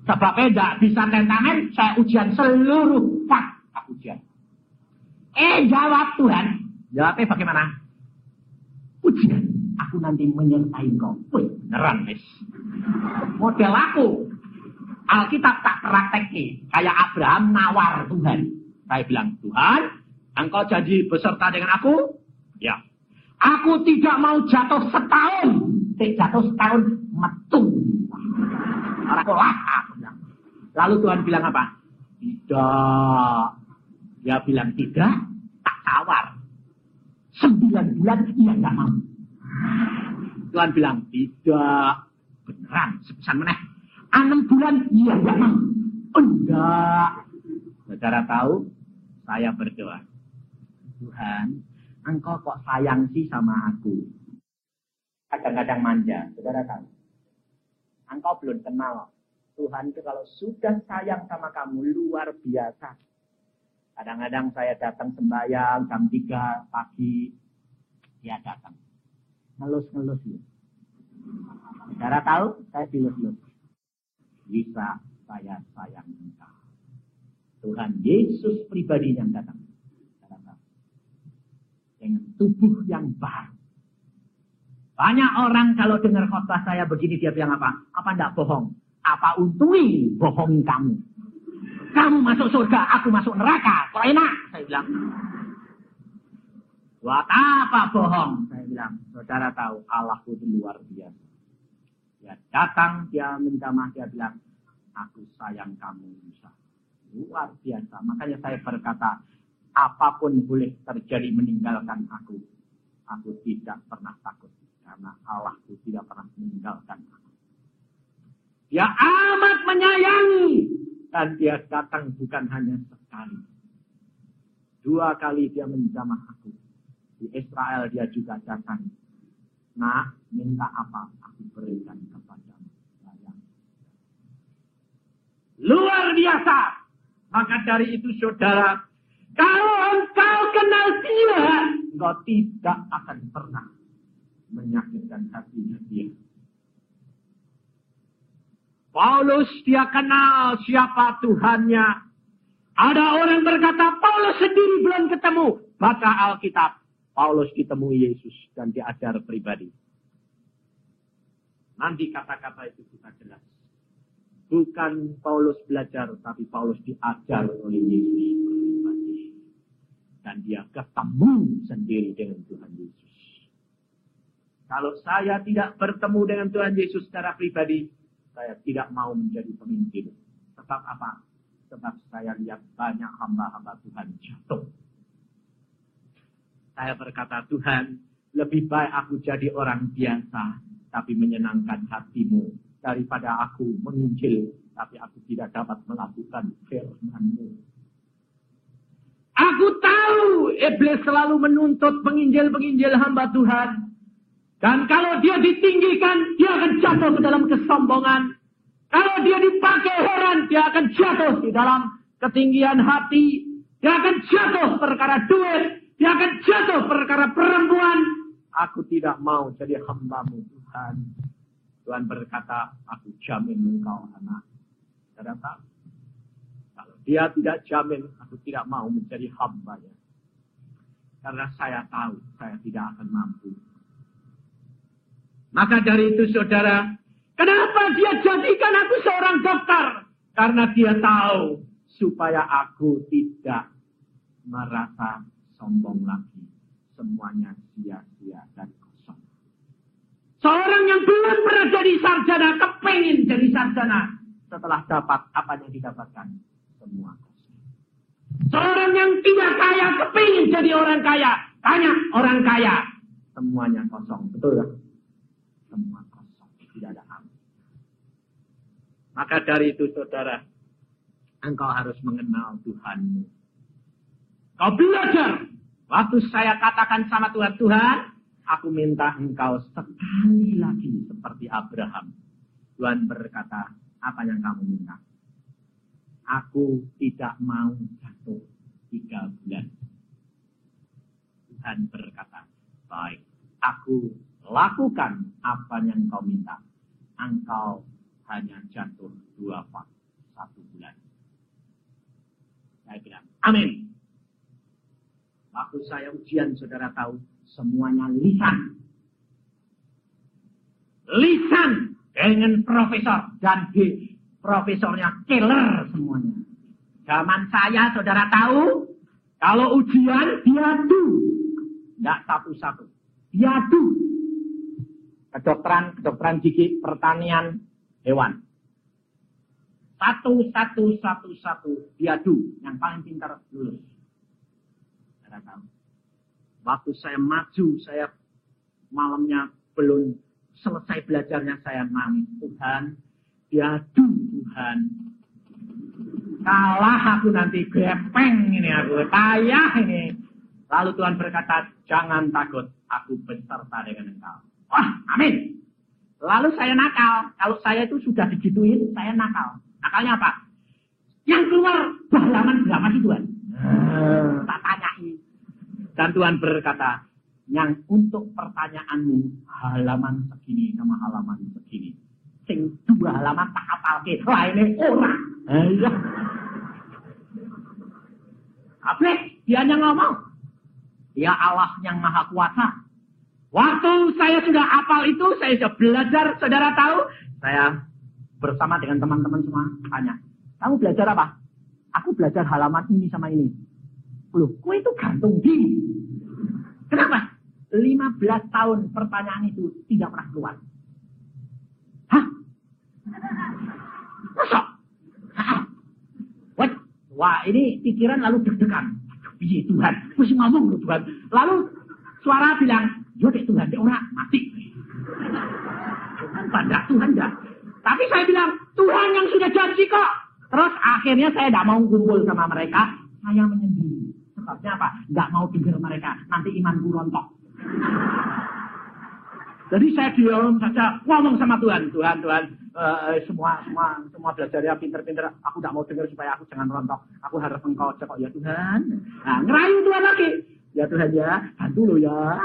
Sebabnya tidak bisa tentamen, saya ujian seluruh pak ujian. Jawab Tuhan. Jawabnya bagaimana? Ujian, aku nanti menyertai kau. Wih, beneran, wes. Model aku. Alkitab tak prakteknya. Kayak Abraham nawar Tuhan. Saya bilang, Tuhan, engkau jadi beserta dengan aku? Ya. Aku tidak mau jatuh setahun. Jatuh setahun, metu. Aku lahap. Lalu Tuhan bilang apa? Tidak. Dia bilang tidak, tak tawar. 9 bulan, ia tidak mau. Tuhan bilang, tidak. Beneran, sepesan meneh. 6 bulan, ia tidak mau. Enggak. Saudara tahu, saya berdoa. Tuhan, Engkau kok sayang sih sama aku? Kadang-kadang manja, saudara tahu. Engkau belum kenal. Tuhan itu kalau sudah sayang sama kamu, luar biasa. Kadang-kadang saya datang sembahyang jam 3 pagi, dia datang. Ngelus-ngelus ya. Saudara tahu, saya dilus-lus. Bisa saya sayang engkau. Tuhan Yesus pribadi yang datang. Dengan tubuh yang baru. Banyak orang kalau dengar khotbah saya begini, dia bilang apa? Apa enggak bohong? Apa untungnya bohongin kamu? Kamu masuk surga, aku masuk neraka. Kok enak? Saya bilang. Buat apa bohong? Saya bilang. Saudara tahu, Allahku itu luar biasa. Dia datang, dia menjamah, dia bilang, aku sayang kamu, Musa. Luar biasa. Makanya saya berkata, apapun boleh terjadi meninggalkan aku. Aku tidak pernah takut. Karena Allahku tidak pernah meninggalkan aku. Dia amat menyayangi. Dan dia datang bukan hanya sekali. 2 kali dia menjamah aku. Di Israel dia juga datang. Nah, minta apa? Aku berikan kepadamu. Luar biasa. Maka dari itu saudara, kalau engkau kenal dia, engkau tidak akan pernah menyakitkan hatinya dia. Paulus dia kenal siapa Tuhannya. Ada orang berkata, Paulus sendiri belum ketemu. Baca Alkitab. Paulus ditemui Yesus dan diajar pribadi. Nanti kata-kata itu kita jelas. Bukan Paulus belajar, tapi Paulus diajar oleh Yesus pribadi. Dan dia ketemu sendiri dengan Tuhan Yesus. Kalau saya tidak bertemu dengan Tuhan Yesus secara pribadi, saya tidak mau menjadi pemimpin. Sebab apa? Sebab saya lihat banyak hamba-hamba Tuhan jatuh. Saya berkata, Tuhan, lebih baik aku jadi orang biasa, tapi menyenangkan hatimu, daripada aku menginjil, tapi aku tidak dapat melakukan firman-Mu. Aku tahu iblis selalu menuntut penginjil-penginjil hamba Tuhan. Dan kalau dia ditinggikan, dia akan jatuh ke dalam kesombongan. Kalau dia dipakai heran, dia akan jatuh di dalam ketinggian hati. Dia akan jatuh perkara duit. Dia akan jatuh perkara perempuan. Aku tidak mau jadi hamba-Mu, Tuhan. Tuhan berkata, aku jamin engkau anak. Saudara, kalau dia tidak jamin, aku tidak mau menjadi hamba-Nya. Karena saya tahu, saya tidak akan mampu. Maka dari itu saudara, kenapa dia jadikan aku seorang dokter? Karena dia tahu supaya aku tidak merasa sombong lagi. Semuanya sia-sia dan kosong. Seorang yang belum pernah jadi sarjana, kepingin jadi sarjana. Setelah dapat apa yang didapatkan? Semua kosong. Seorang yang tidak kaya, kepingin jadi orang kaya. Tanya orang kaya. Semuanya kosong, betul kan? Semua kosong, tidak ada amin. Maka dari itu saudara, engkau harus mengenal Tuhanmu. Kau belajar. Waktu saya katakan sama Tuhan, Tuhan, aku minta engkau sekali lagi seperti Abraham. Tuhan berkata, apa yang kamu minta? Aku tidak mau jatuh 3 bulan. Tuhan berkata, baik, aku lakukan apa yang kau minta. Engkau hanya jatuh 1 bulan. Saya bilang, amin. Waktu saya ujian, saudara tahu, semuanya lisan. Lisan dengan profesor. Dan profesornya killer semuanya. Zaman saya, saudara tahu, kalau ujian, dia tuh. Tidak satu-satu. diadu. Kedokteran gigi, pertanian, hewan. Satu, diadu. Yang paling pintar lulus. Saya tahu. Waktu saya maju, saya malamnya belum selesai belajarnya, saya nangis. Tuhan, diadu Tuhan. Kalah aku nanti, gepeng ini aku, payah ini. Lalu Tuhan berkata, jangan takut, aku beserta dengan engkau. Wah, amin. Lalu saya nakal. Kalau saya itu sudah digituin, saya nakal. Nakalnya apa? Yang keluar halaman berapa sih Tuhan? Tak tanyain. Dan Tuhan berkata, yang untuk pertanyaanmu, halaman segini sama halaman segini. Sing 2 halaman tak apalke. Wah, ini orang. Iya. Habis, dia yang ngomong. Dia Allah yang maha kuasa. Waktu saya sudah hafal itu, saya sudah belajar, saudara tahu, saya bersama dengan teman-teman semua tanya, kamu belajar apa? Aku belajar halaman ini sama ini. Loh, kok itu gantung di? Kenapa? 15 tahun pertanyaan itu tidak pernah keluar. Hah? Masa? Wah, ini pikiran lalu deg-degan. Iya Tuhan, mesti ngomong loh Tuhan. Lalu suara bilang, yo dek Tuhan, dek orang mati. Tuhan enggak. Tapi saya bilang, Tuhan yang sudah janji kok. Terus akhirnya saya tidak mau kumpul sama mereka. Saya menyendiri. Sebabnya apa? Enggak mau dengar mereka. Nanti imanku rontok. Jadi saya diam saja ngomong sama Tuhan. Tuhan, semua belajarnya pinter-pinter. Aku tidak mau dengar supaya aku jangan rontok. Aku harap engkau aja kok ya Tuhan. Nah, ngerayu Tuhan lagi. Ya Tuhan ya, bantu lo ya.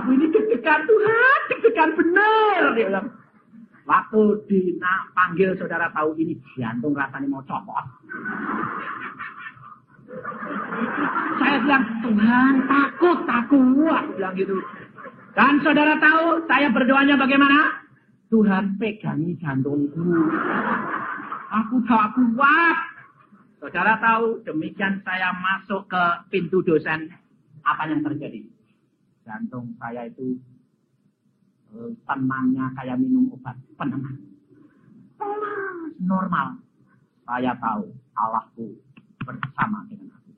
Aku ini deg-degan Tuhan, deg-degan bener. Dia bilang. Waktu panggil saudara tahu ini jantung rasanya mau copot. Saya bilang, Tuhan takut. Aku bilang gitu. Dan saudara tahu saya berdoanya bagaimana? Tuhan pegangi jantungku. Aku tak kuat. Saudara tahu demikian saya masuk ke pintu dosen. Apa yang terjadi? Jantung saya itu tenangnya kayak minum obat penenang. Normal. Saya tahu Allahku bersama dengan aku.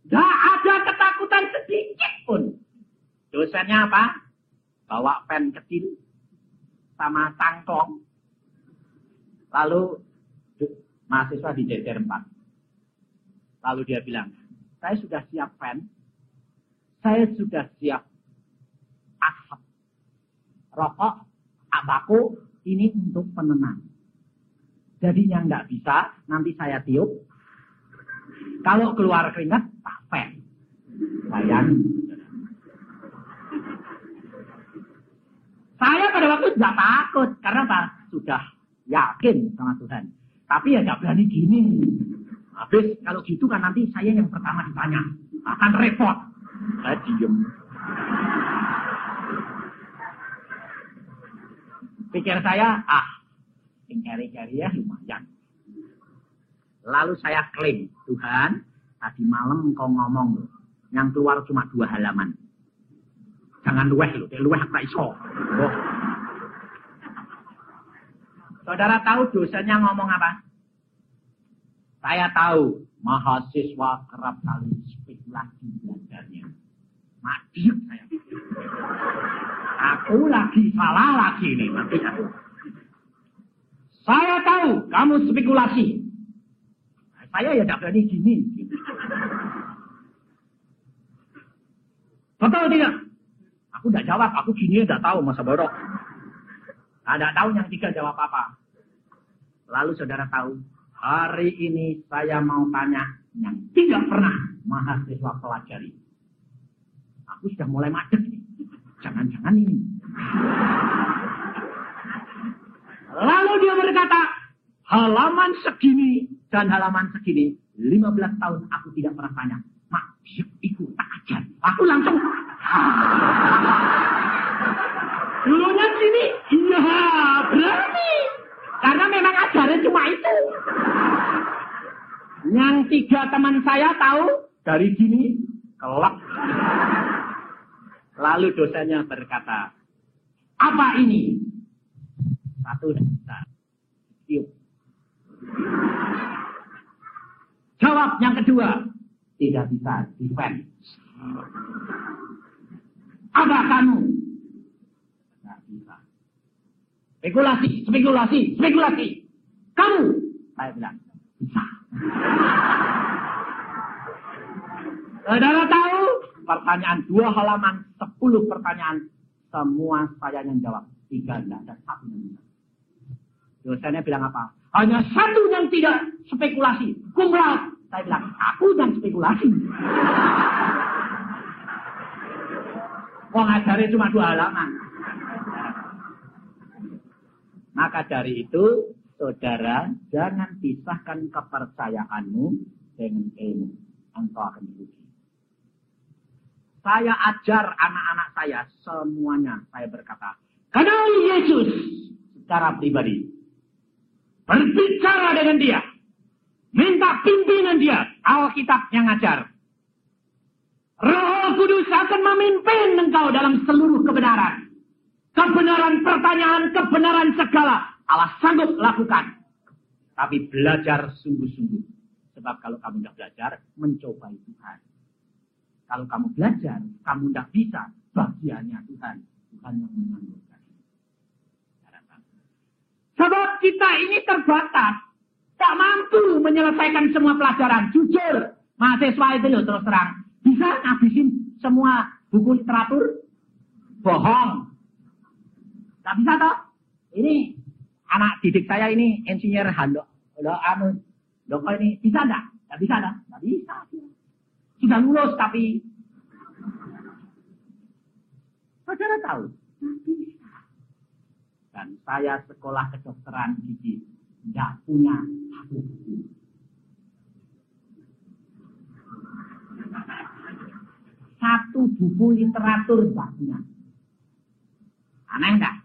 Gak ada ketakutan sedikit pun. Dosennya apa? Bawa pen kecil sama tangkong. Lalu mahasiswa dijejer 4. Lalu dia bilang, saya sudah siap pen. Saya sudah siap asap. Rokok, tabako, ini untuk penenang. Jadi yang nggak bisa, nanti saya tiup. Kalau keluar keringat, tak pen. Sayang. Saya pada waktu nggak takut. Karena apa? Sudah yakin sama Tuhan. Tapi ya nggak berani gini. Habis kalau gitu kan nanti saya yang pertama ditanya. Akan repot. Saya diem. Pikir saya, cari-cari ya lumayan. Lalu saya klaim, Tuhan, tadi malam kau ngomong loh, yang keluar cuma 2 halaman. Jangan luweh loh, luweh tak iso. Oh. Saudara tahu dosennya ngomong apa? Saya tahu, mahasiswa kerap kali spekulasi belajarnya. Madiuk saya. Aku lagi salah lagi nih, mati aku. Saya tahu kamu spekulasi. Saya ya tidak berani gini. Betul tidak? Aku tidak jawab, aku gini tidak tahu masa bodoh. Tidak tahu yang 3 jawab apa. Lalu saudara tahu, hari ini saya mau tanya yang tidak pernah mahasiswa pelajari. Aku sudah mulai macet nih. Jangan-jangan ini. Lalu dia berkata, halaman segini dan halaman segini, 15 tahun aku tidak pernah tanya. Mak, ikut tak ajar. Aku langsung, dulunya sini, iya berani. Karena memang ajaran cuma itu. Yang 3 teman saya tahu, dari sini, kelak. Lalu dosennya berkata, apa ini? Satu dan bisa. Tiup. Jawab yang kedua. Tidak bisa. Defense. Apa kamu? Tidak bisa. Spekulasi. Kamu? Saya bilang, bisa. Saudara tahu? Pertanyaan 2 halaman, 10 pertanyaan. Semua saya yang jawab. 3 tidak ada, 1 yang bisa. Dosennya bilang apa? Hanya 1 yang tidak spekulasi. Kumlat. Saya bilang, aku yang spekulasi. Ngajari cuma 2 halaman. Maka dari itu, saudara, jangan pisahkan kepercayaanmu dengan ilmu. Engkau akan diuji. Saya ajar anak-anak saya semuanya. Saya berkata, kenali Yesus secara pribadi. Berbicara dengan dia. Minta pimpinan dia. Alkitab yang ajar. Roh Kudus akan memimpin engkau dalam seluruh kebenaran. Kebenaran pertanyaan, kebenaran segala. Allah sanggup lakukan. Tapi belajar sungguh-sungguh. Sebab kalau kamu tidak belajar, mencobai Tuhan. Kalau kamu belajar, kamu tidak bisa. Bagiannya Tuhan. Tuhan yang menangguhkan. Sebab kita ini terbatas. Tak mampu menyelesaikan semua pelajaran. Jujur. Mahasiswa itu loh terus terang. Bisa ngabisin semua buku literatur? Bohong. Tak bisa toh? Ini anak didik saya ini insinyur handok. Loko ini bisa enggak? Tak bisa enggak? Tak bisa. Sudah lulus tapi saudara tahu? Tak bisa. Dan saya sekolah kedokteran gigi tidak punya buku. Satu buku literatur tidak punya. Aneh enggak?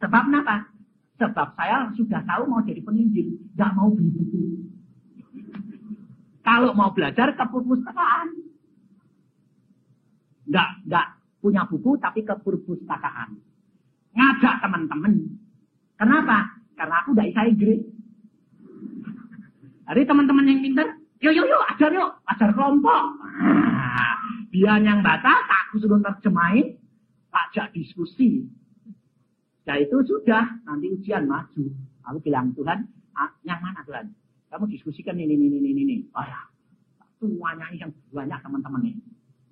Sebab kenapa? Sebab saya sudah tahu mau jadi penginjil. Tidak mau beli buku. Kalau mau belajar ke perpustakaan. Tidak punya buku tapi ke perpustakaan. Ngajak teman-teman. Kenapa? Karena aku tidak bisa Inggris. Jadi teman-teman yang pintar, yuk, ajar kelompok. Dia yang baca, aku suruh terjemahin, ajak diskusi. Ya itu sudah, nanti ujian maju. Aku bilang, Tuhan, yang mana Tuhan? Kamu diskusikan ini. Oh ya, semuanya yang banyak teman-teman ini.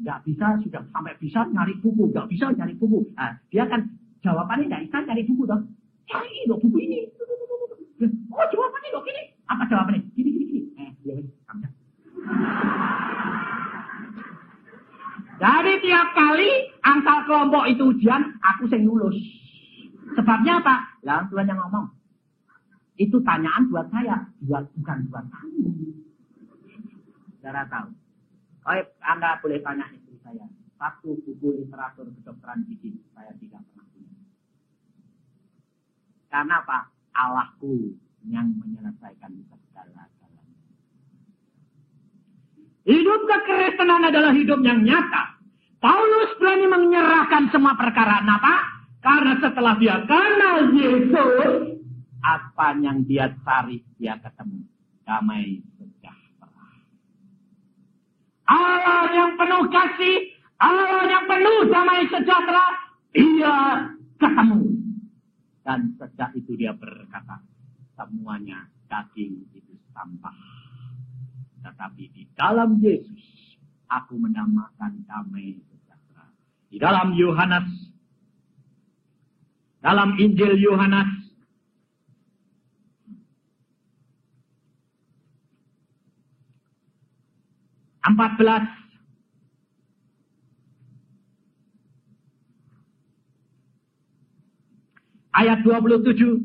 Nggak bisa, sudah sampai bisa nyari buku. Nggak bisa nyari buku. Nah, dia kan jawabannya nggak bisa nyari buku dong. Cari dong buku ini. Oh jawabannya dong gini. Apa jawabannya? Gini. Ya kamu. Jadi tiap kali antar kelompok itu ujian, aku yang lulus. Sebabnya apa? Lah Tuhan yang ngomong. Itu tanyaan buat saya, bukan buat kamu. Saudara tahu. Anda boleh tanya istri saya. Satu buku literatur kedokteran gigi saya tidak pernah punya. Karena apa? Allahku yang menyelesaikan segala-galanya. Hidup kekristenan adalah hidup yang nyata. Paulus berani menyerahkan semua perkara. Kenapa? Karena setelah dia kenal Yesus, apa yang dia cari, dia ketemu. Damai sejahtera. Allah yang penuh kasih, Allah yang penuh damai sejahtera, dia ketemu. Dan sejak itu dia berkata, semuanya daging itu sampah. Tetapi di dalam Yesus, aku menamakan damai sejahtera. Di dalam Yohanes, dalam Injil Yohanes, ayat 27.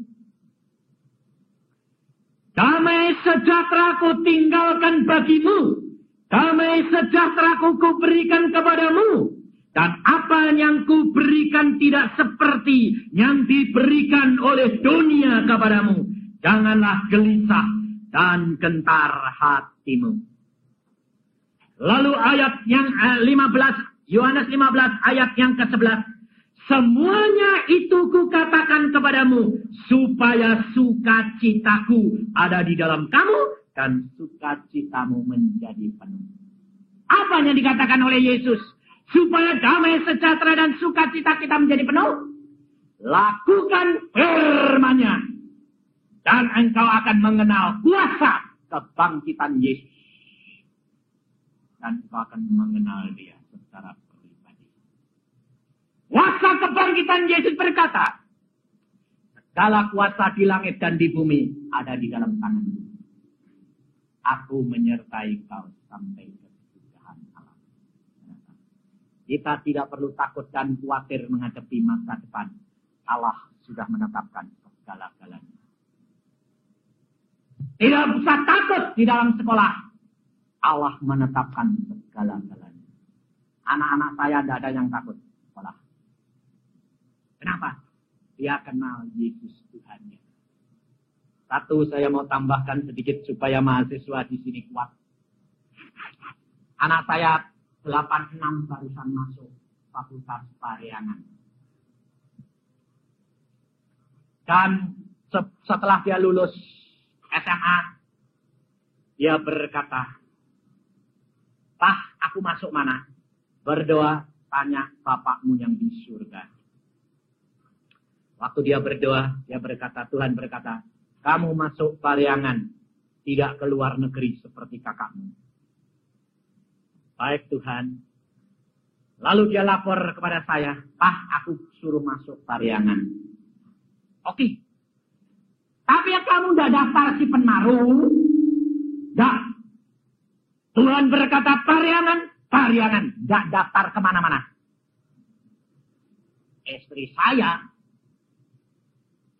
Damai sejahtera ku tinggalkan bagimu. Damai sejahtera ku berikan kepadamu. Dan apa yang ku berikan tidak seperti yang diberikan oleh dunia kepadamu. Janganlah gelisah dan gentar hatimu. Lalu ayat yang 15 Yohanes 15 ayat yang ke-11. Semuanya itu kukatakan kepadamu, supaya sukacitaku ada di dalam kamu, dan sukacitamu menjadi penuh. Apa yang dikatakan oleh Yesus? Supaya damai, sejahtera, dan sukacita kita menjadi penuh. Lakukan firman-Nya, dan engkau akan mengenal kuasa kebangkitan Yesus. Dan engkau akan mengenal Dia secara pribadi. Kuasa kebangkitan Yesus berkata, segala kuasa di langit dan di bumi ada di dalam tanganmu. Aku menyertai kau sampai ke kesudahan alam. Kita tidak perlu takut dan khawatir menghadapi masa depan. Allah sudah menetapkan segala-galanya. Tidak usah takut di dalam sekolah. Allah menetapkan segala-galanya. Anak-anak saya tidak ada yang takut sekolah. Kenapa? Dia kenal Yesus Tuhannya. Satu, saya mau tambahkan sedikit supaya mahasiswa di sini kuat. Anak saya 86 barusan masuk Fakultas Pariangan. Dan setelah dia lulus SMA, dia berkata, "Pak, aku masuk mana?" Berdoa, tanya bapakmu yang di surga. Waktu dia berdoa, dia berkata, Tuhan berkata, kamu masuk Pariangan, tidak ke luar negeri seperti kakakmu. Baik Tuhan. Lalu dia lapor kepada saya, Pak, aku suruh masuk Pariangan. Oke. Tapi ya kamu udah daftar si penaruh? Enggak. Tuhan berkata Pariangan, enggak daftar kemana-mana. Istri saya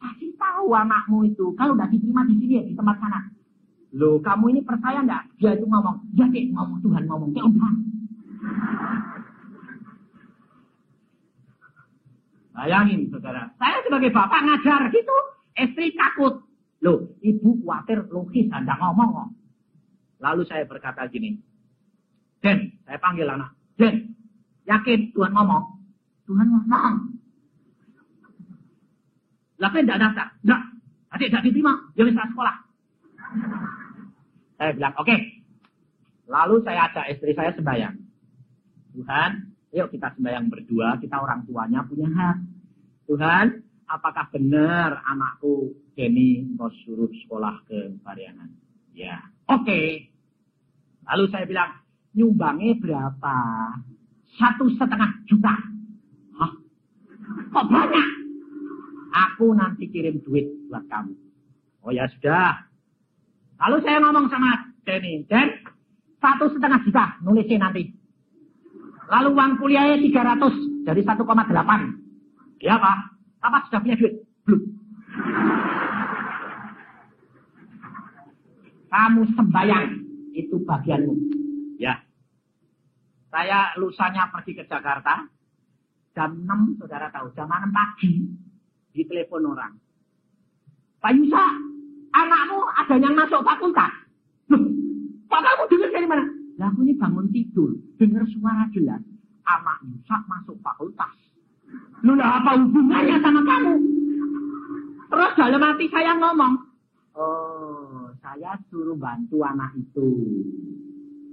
kasih tahu anakmu itu, kalau udah diterima di sini ya, di tempat sana. Loh, kamu ini percaya enggak? Dia itu ngomong, ya dek, ngomong Tuhan ngomong, ya udah. Bayangin saudara, saya sebagai bapak ngajar gitu, istri takut. Loh, ibu khawatir logis, enggak ngomong kok. Lalu saya berkata gini, Den, saya panggil anak, Den, yakin Tuhan ngomong? Tuhan ngomong. Lalu tidak daftar, enggak, adik tidak diterima, dia bisa sekolah. Saya bilang, oke. Lalu saya ajak istri saya sembahyang. Tuhan, yuk kita sembahyang berdua, kita orang tuanya punya hak. Tuhan, apakah benar anakku Denny mau suruh sekolah ke Pariangan? Ya, oke. Lalu saya bilang, nyumbangnya berapa? 1,5 juta. Hah? Kok banyak? Aku nanti kirim duit buat kamu. Oh ya sudah. Lalu saya ngomong sama Denny, Den, 1,5 juta nulisnya nanti. Lalu uang kuliahnya 300 dari 1,8. Ya Pak, Papa sudah punya duit? Belum. Kamu sembahyang, itu bagianmu. Ya. Saya lusanya pergi ke Jakarta, jam 6, saudara tahu, jam 6 pagi, ditelepon orang. Pak Yusa, anakmu ada yang masuk fakultas. Loh, Pak kamu dengar dari mana? Nah, aku ini bangun tidur, dengar suara jelas. Anak Yusa masuk fakultas. Loh, apa hubungannya sama kamu? Terus dalam hati saya ngomong, oh, saya suruh bantu anak itu.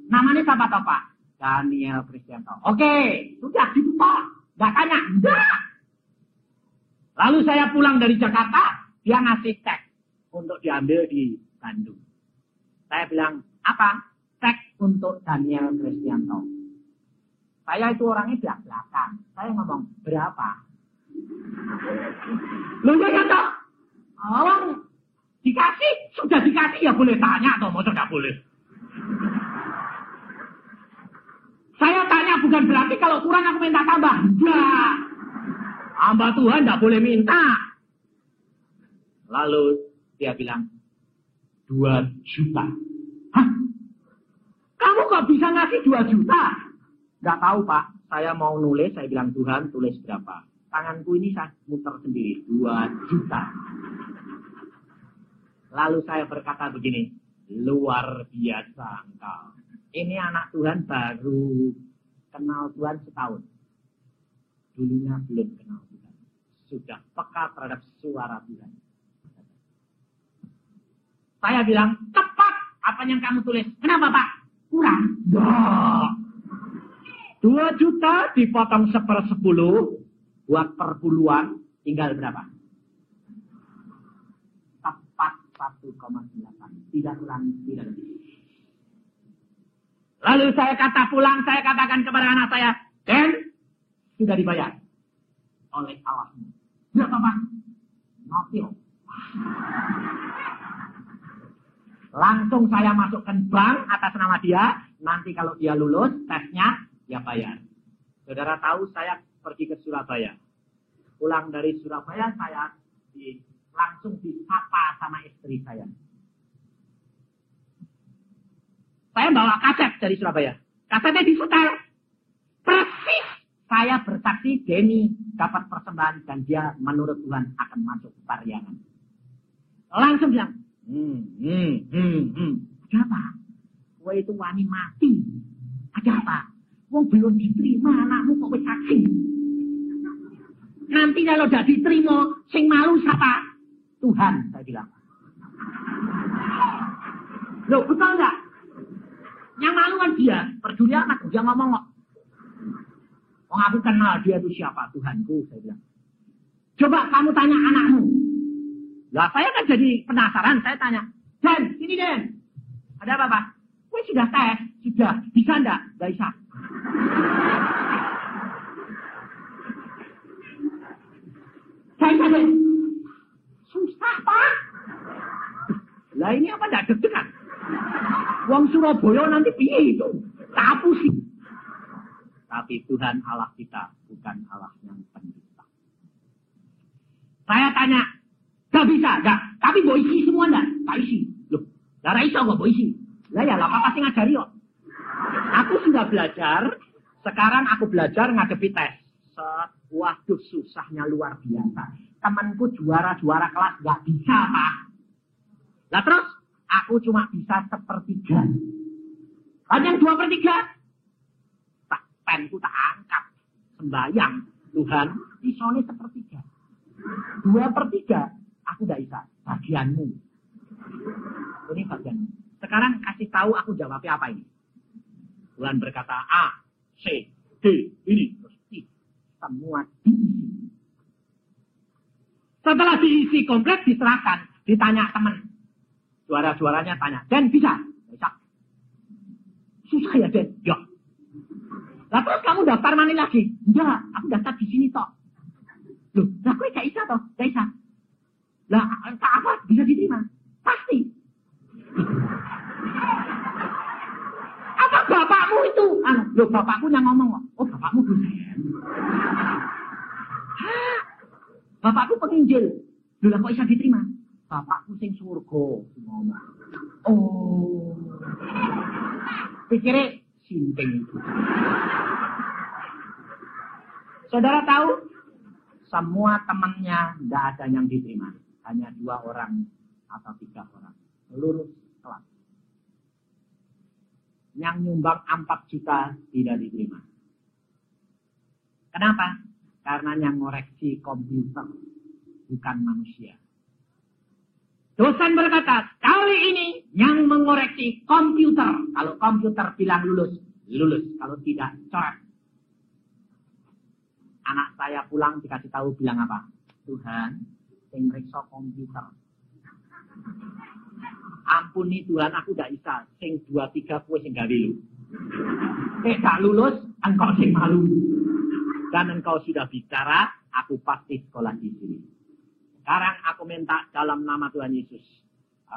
Namanya siapa toh Pak? Daniel Kristianto. Oke, sudah gitu Pak. Gak tanya, enggak. Lalu saya pulang dari Jakarta, dia ngasih cek untuk diambil di Bandung. Saya bilang, apa? Cek untuk Daniel Kristianto. Saya itu orangnya belak-belakan. Saya ngomong, berapa? Loh ya toh? Orang dikasih, sudah dikasih ya boleh tanya atau mau tidak boleh. Saya tanya bukan berarti kalau kurang aku minta tambah. Enggak. Hamba Tuhan tidak boleh minta. Lalu dia bilang, 2 juta. Hah? Kamu kok bisa ngasih 2 juta? Enggak tahu Pak. Saya mau nulis, saya bilang Tuhan tulis berapa. Tanganku ini saya muter sendiri. 2 juta. Lalu saya berkata begini, luar biasa engkau. Ini anak Tuhan baru kenal Tuhan setahun. Dulunya belum kenal Tuhan. Sudah peka terhadap suara Tuhan. Saya bilang, tepat apa yang kamu tulis. Kenapa Pak? Kurang. Ya. 2 juta dipotong 1/10 buat perpuluhan tinggal berapa? Tepat 1,8. Tidak kurang, tidak lebih. Lalu saya katakan kepada anak saya, Dan, sudah dibayar oleh Allah. Berapa Pak? Nopil. Langsung saya masukkan bank atas nama dia. Nanti kalau dia lulus tesnya, dia bayar. Saudara tahu saya pergi ke Surabaya. Pulang dari Surabaya saya langsung disapa sama istri saya. Saya bawa kaset dari Surabaya. Kasetnya disetel. Persis saya bersaksi Denny dapat persembahan dan dia menurut Tuhan akan masuk Pariangan. Langsung bilang, ada apa? Wah itu wani mati. Ada apa? Wong belum diterima anakmu kok wis saksi. Nanti kalau udah diterima, sing malu siapa? Tuhan, saya bilang. Loh, betul enggak? Yang malu kan dia. Peduli anak, dia ngomong kok. Wong aku kenal dia itu siapa? Tuhanku, saya bilang. Coba kamu tanya anakmu. Lah saya kan jadi penasaran, saya tanya. Den, sini Den. Ada apa Pak? Wih sudah tes, sudah. Bisa enggak? Enggak bisa. Saya tanya. Susah Pak. Lah ini apa enggak deg-degan? Wong Surabaya nanti piye itu? Tak pusing. Tapi Tuhan Allah kita bukan Allah yang pencipta. Saya tanya, gak bisa, gak. Tapi mau isi semua enggak? Tak isi. Loh, darah iso kok mau isi. Lah ya, apa pasti ngajari kok. Aku sudah belajar, sekarang aku belajar ngadepi tes. Waduh, susahnya luar biasa. Temanku juara-juara kelas gak bisa, Pak. Lah terus, aku cuma bisa 1/3. Dan yang 2/3, penku tak angkat. Sembayang, Tuhan, isone 1/3. 2/3, aku gak bisa. Bagianmu. Ini bagianmu. Sekarang kasih tahu aku jawabnya apa ini. Tuhan berkata A, C, D, ini. Terus I. Semua diisi. Setelah diisi komplit, diserahkan. Ditanya teman. Juara-juaranya tanya. Den, bisa? Bisa. Susah ya, Den? Ya. Lah terus kamu daftar mana lagi? Enggak, aku daftar di sini toh. Loh, lah kok gak bisa toh? Gak bisa. Lah, apa? Bisa diterima? Pasti. Apa bapakmu itu? Loh, bapakku yang ngomong kok. Oh, bapakmu dosen. Hah? Bapakku penginjil. Loh, lah kok bisa diterima? Bapakku sing surga ngomong. Oh. Pikirnya sinting. Saudara tahu? Semua temannya tidak ada yang diterima. Hanya 2 orang atau 3 orang. Seluruh kelas. Yang nyumbang 4 juta tidak diterima. Kenapa? Karena yang ngoreksi komputer, bukan manusia. Dosen berkata, kali ini yang mengoreksi komputer. Kalau komputer bilang lulus, lulus. Kalau tidak, coret. Anak saya pulang dikasih tahu bilang apa? Tuhan, sing reksa komputer. Ampuni Tuhan, aku tidak bisa. Sing 2-3 kue sing gawe lu. Tak lulus, engkau sing malu. Dan engkau sudah bicara, aku pasti sekolah di sini. Sekarang aku minta dalam nama Tuhan Yesus.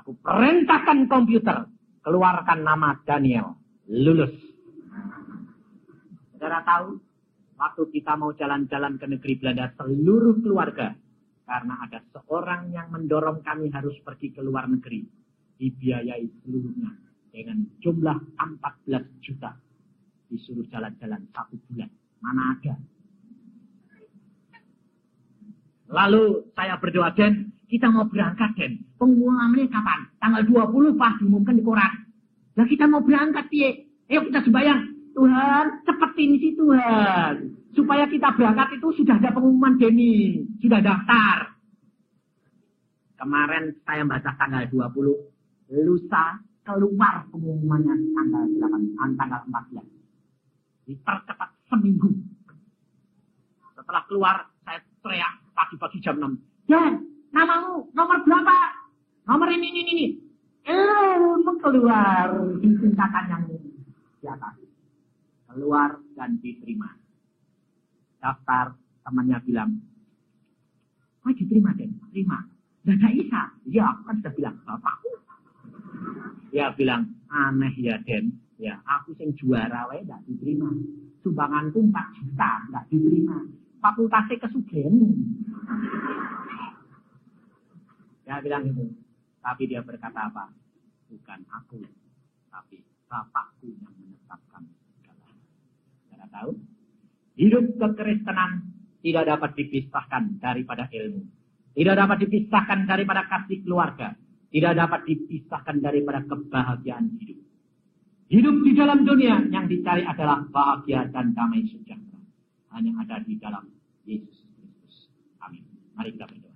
Aku perintahkan komputer. Keluarkan nama Daniel. Lulus. Saudara tahu? Waktu kita mau jalan-jalan ke negeri Belanda. Seluruh keluarga. Karena ada seorang yang mendorong kami harus pergi ke luar negeri. Dibiayai seluruhnya. Dengan jumlah 14 juta. Disuruh jalan-jalan 1 bulan. Mana ada? Lalu saya berdoa, Den, kita mau berangkat, Den. Pengumumannya kapan? Tanggal 20 pas diumumkan di koran. Nah kita mau berangkat, piye? Ayo kita sembahyang. Tuhan, cepetin sih Tuhan. Supaya kita berangkat itu sudah ada pengumuman Denny. Sudah daftar. Kemarin saya baca tanggal 20. Lusa keluar pengumumannya tanggal 14. Dipercepat seminggu. Setelah keluar, saya teriak pagi-pagi jam 6. Dan, namamu nomor berapa? Nomor ini. Keluar di tingkatan yang di atas. Keluar dan diterima. Daftar, temannya bilang, oh diterima Den, terima. Gak ada Isa. Ya, aku kan sudah bilang, bapakku. Dia bilang, aneh ya Den. Ya, aku yang juara wae gak diterima. Sumbanganku 4 juta, gak diterima. Fakultasnya kesugen. Dia bilang itu. Tapi dia berkata apa? Bukan aku, tapi bapakku yang menetapkan segalanya. Saudara tahu? Hidup kekristenan tidak dapat dipisahkan daripada ilmu. Tidak dapat dipisahkan daripada kasih keluarga. Tidak dapat dipisahkan daripada kebahagiaan hidup. Hidup di dalam dunia yang dicari adalah bahagia dan damai sejahtera. Hanya ada di dalam Yesus Kristus. Amin. Mari kita berdoa.